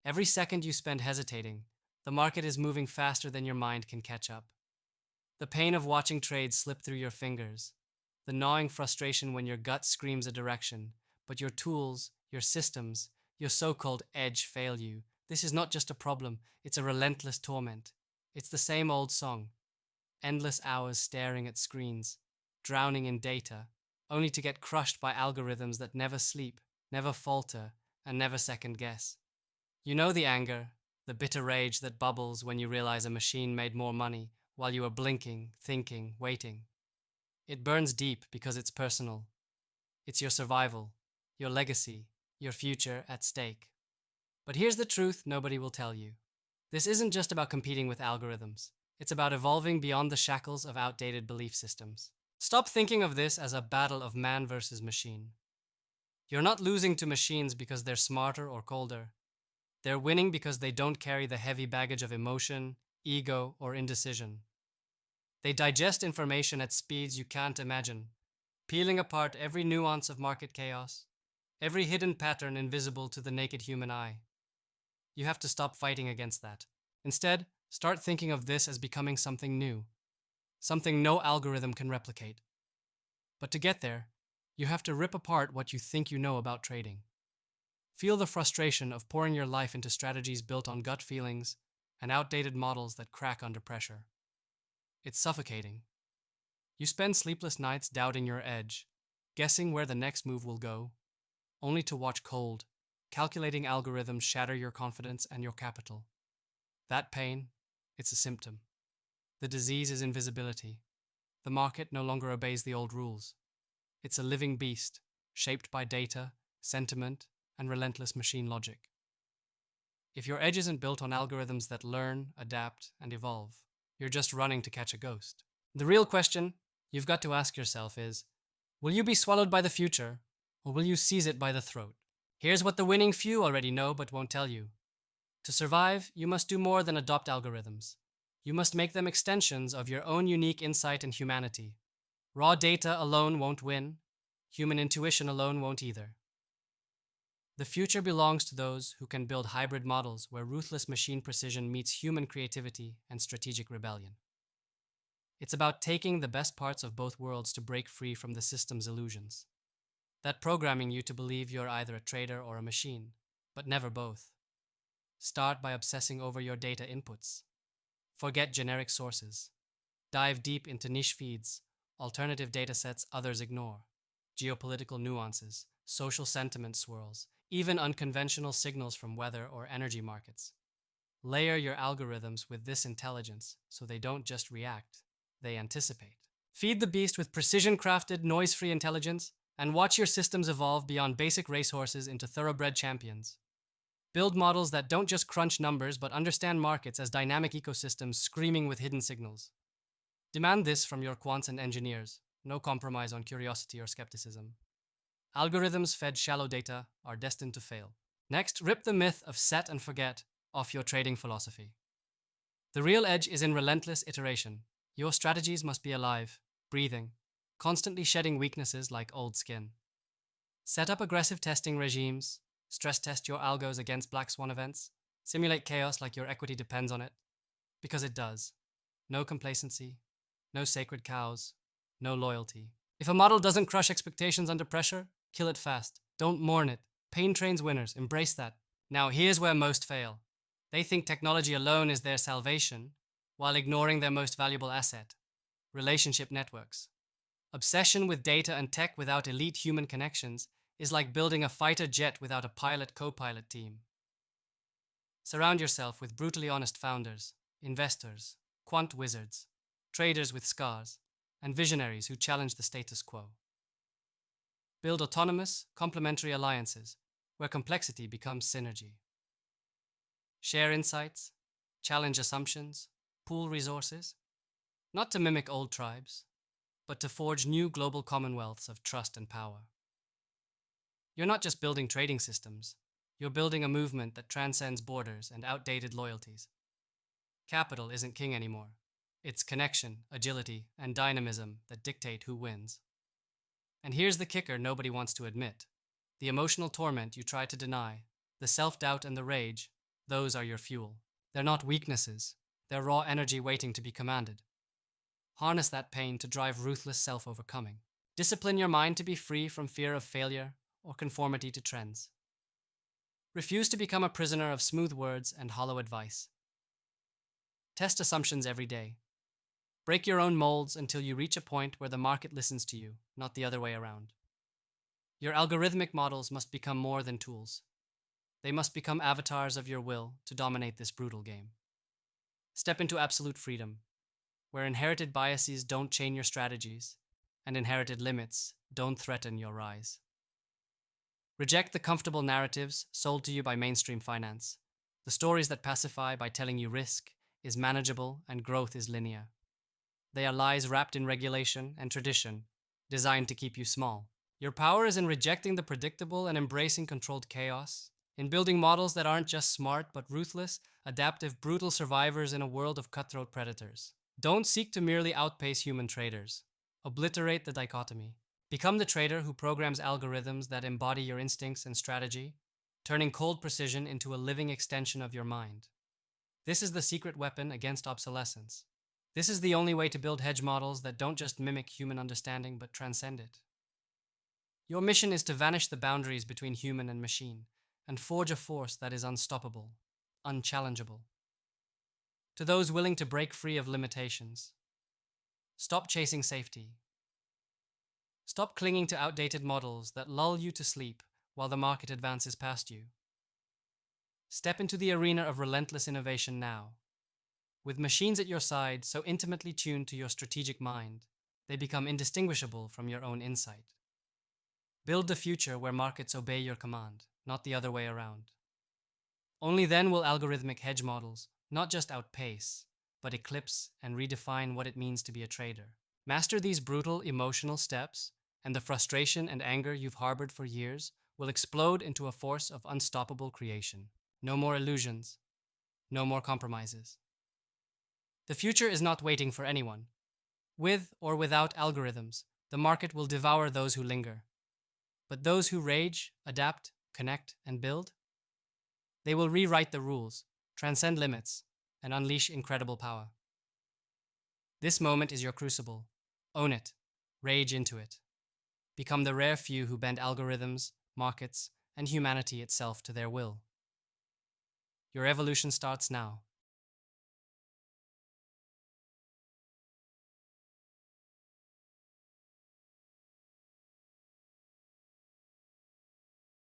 Every second you spend hesitating, the market is moving faster than your mind can catch up. The pain of watching trades slip through your fingers, the gnawing frustration when your gut screams a direction, but your tools, your systems, your so-called edge fail you. This is not just a problem, it's a relentless torment. It's the same old song. Endless hours staring at screens, drowning in data, only to get crushed by algorithms that never sleep, never falter, and never second guess. You know the anger, the bitter rage that bubbles when you realize a machine made more money while you are blinking, thinking, waiting. It burns deep because it's personal. It's your survival, your legacy, your future at stake. But here's the truth nobody will tell you. This isn't just about competing with algorithms. It's about evolving beyond the shackles of outdated belief systems. Stop thinking of this as a battle of man versus machine. You're not losing to machines because they're smarter or colder. They're winning because they don't carry the heavy baggage of emotion, ego, or indecision. They digest information at speeds you can't imagine, peeling apart every nuance of market chaos, every hidden pattern invisible to the naked human eye. You have to stop fighting against that. Instead, start thinking of this as becoming something new, something no algorithm can replicate. But to get there, you have to rip apart what you think you know about trading. Feel the frustration of pouring your life into strategies built on gut feelings and outdated models that crack under pressure. It's suffocating. You spend sleepless nights doubting your edge, guessing where the next move will go, only to watch cold, calculating algorithms shatter your confidence and your capital. That pain, it's a symptom. The disease is invisibility. The market no longer obeys the old rules. It's a living beast, shaped by data, sentiment, and relentless machine logic. If your edge isn't built on algorithms that learn, adapt, and evolve, you're just running to catch a ghost. The real question you've got to ask yourself is, will you be swallowed by the future, or will you seize it by the throat? Here's what the winning few already know but won't tell you. To survive, you must do more than adopt algorithms. You must make them extensions of your own unique insight and humanity. Raw data alone won't win. Human intuition alone won't either. The future belongs to those who can build hybrid models where ruthless machine precision meets human creativity and strategic rebellion. It's about taking the best parts of both worlds to break free from the system's illusions. That programming you to believe you're either a trader or a machine, but never both. Start by obsessing over your data inputs. Forget generic sources. Dive deep into niche feeds, alternative datasets others ignore, geopolitical nuances, social sentiment swirls, even unconventional signals from weather or energy markets. Layer your algorithms with this intelligence so they don't just react, they anticipate. Feed the beast with precision-crafted, noise-free intelligence, and watch your systems evolve beyond basic racehorses into thoroughbred champions. Build models that don't just crunch numbers but understand markets as dynamic ecosystems screaming with hidden signals. Demand this from your quants and engineers, no compromise on curiosity or skepticism. Algorithms fed shallow data are destined to fail. Next, rip the myth of set and forget off your trading philosophy. The real edge is in relentless iteration. Your strategies must be alive, breathing, constantly shedding weaknesses like old skin. Set up aggressive testing regimes, stress test your algos against black swan events, simulate chaos like your equity depends on it. Because it does. No complacency, no sacred cows, no loyalty. If a model doesn't crush expectations under pressure, kill it fast. Don't mourn it. Pain trains winners. Embrace that. Now here's where most fail. They think technology alone is their salvation, while ignoring their most valuable asset, relationship networks. Obsession with data and tech without elite human connections is like building a fighter jet without a pilot-co-pilot team. Surround yourself with brutally honest founders, investors, quant wizards, traders with scars, and visionaries who challenge the status quo. Build autonomous, complementary alliances where complexity becomes synergy. Share insights, challenge assumptions, pool resources, not to mimic old tribes, but to forge new global commonwealths of trust and power. You're not just building trading systems, you're building a movement that transcends borders and outdated loyalties. Capital isn't king anymore. It's connection, agility, and dynamism that dictate who wins. And here's the kicker nobody wants to admit. The emotional torment you try to deny, the self-doubt and the rage, Those are your fuel. They're not weaknesses, they're raw energy waiting to be commanded. Harness that pain to drive ruthless self overcoming. Discipline your mind to be free from fear of failure or conformity to trends. Refuse to become a prisoner of smooth words and hollow advice. Test assumptions every day. Break your own molds until you reach a point where the market listens to you, not the other way around. Your algorithmic models must become more than tools. They must become avatars of your will to dominate this brutal game. Step into absolute freedom, where inherited biases don't chain your strategies, and inherited limits don't threaten your rise. Reject the comfortable narratives sold to you by mainstream finance, the stories that pacify by telling you risk is manageable and growth is linear. They are lies wrapped in regulation and tradition, designed to keep you small. Your power is in rejecting the predictable and embracing controlled chaos, in building models that aren't just smart but ruthless, adaptive, brutal survivors in a world of cutthroat predators. Don't seek to merely outpace human traders. Obliterate the dichotomy. Become the trader who programs algorithms that embody your instincts and strategy, turning cold precision into a living extension of your mind. This is the secret weapon against obsolescence. This is the only way to build hedge models that don't just mimic human understanding but transcend it. Your mission is to vanish the boundaries between human and machine and forge a force that is unstoppable, unchallengeable. To those willing to break free of limitations, stop chasing safety. Stop clinging to outdated models that lull you to sleep while the market advances past you. Step into the arena of relentless innovation now. With machines at your side so intimately tuned to your strategic mind, they become indistinguishable from your own insight. Build the future where markets obey your command, not the other way around. Only then will algorithmic hedge models not just outpace, but eclipse and redefine what it means to be a trader. Master these brutal emotional steps, and the frustration and anger you've harbored for years will explode into a force of unstoppable creation. No more illusions, no more compromises. The future is not waiting for anyone. With or without algorithms, the market will devour those who linger. But those who rage, adapt, connect, and build, they will rewrite the rules, transcend limits, and unleash incredible power. This moment is your crucible. Own it. Rage into it. Become the rare few who bend algorithms, markets, and humanity itself to their will. Your evolution starts now.